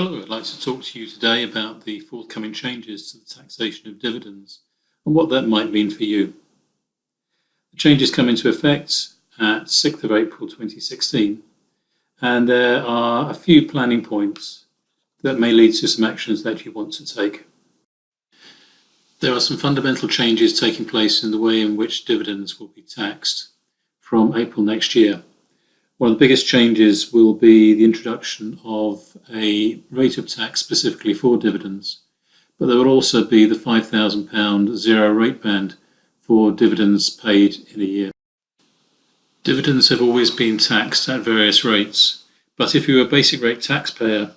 Hello, I'd like to talk to you today about the forthcoming changes to the taxation of dividends and what that might mean for you. The changes come into effect at 6th of April 2016, and there are a few planning points that may lead to some actions that you want to take. There are some fundamental changes taking place in the way in which dividends will be taxed from April next year. One of the biggest changes will be the introduction of a rate of tax specifically for dividends, but there will also be the £5,000 zero rate band for dividends paid in a year. Dividends have always been taxed at various rates, but if you were a basic rate taxpayer,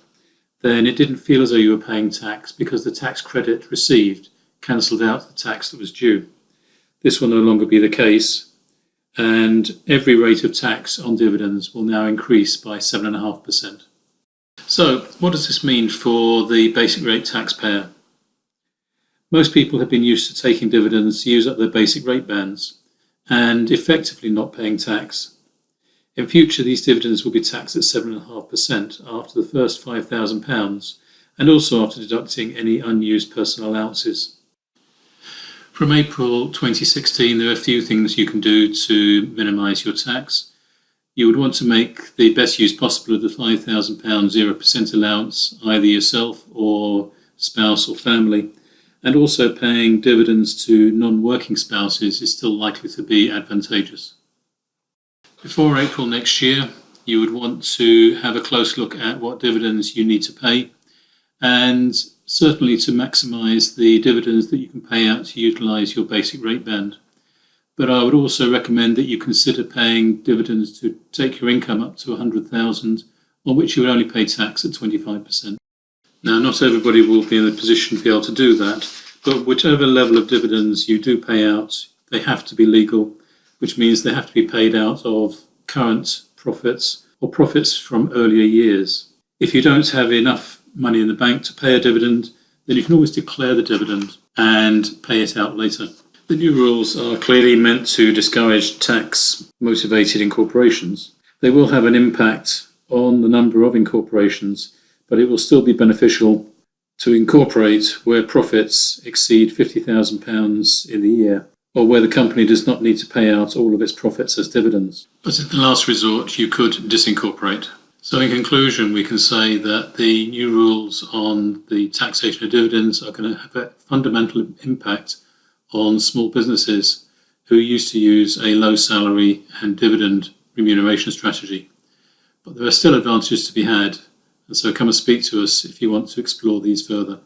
then it didn't feel as though you were paying tax because the tax credit received cancelled out the tax that was due. This will no longer be the case, and every rate of tax on dividends will now increase by 7.5%. So, what does this mean for the basic rate taxpayer? Most people have been used to taking dividends to use up their basic rate bands and effectively not paying tax. In future, these dividends will be taxed at 7.5% after the first £5,000 and also after deducting any unused personal allowances. From April 2016, there are a few things you can do to minimise your tax. You would want to make the best use possible of the £5,000 0% allowance, either yourself or spouse or family, and also paying dividends to non-working spouses is still likely to be advantageous. Before April next year, you would want to have a close look at what dividends you need to pay, and certainly to maximise the dividends that you can pay out to utilise your basic rate band. But I would also recommend that you consider paying dividends to take your income up to $100,000, on which you would only pay tax at 25%. Now, not everybody will be in a position to be able to do that, but whichever level of dividends you do pay out, they have to be legal, which means they have to be paid out of current profits or profits from earlier years. If you don't have enough money in the bank to pay a dividend, then you can always declare the dividend and pay it out later. The new rules are clearly meant to discourage tax-motivated incorporations. They will have an impact on the number of incorporations, but it will still be beneficial to incorporate where profits exceed £50,000 in the year, or where the company does not need to pay out all of its profits as dividends. But in the last resort, you could disincorporate. So in conclusion, we can say that the new rules on the taxation of dividends are going to have a fundamental impact on small businesses who used to use a low salary and dividend remuneration strategy. But there are still advantages to be had, and so come and speak to us if you want to explore these further.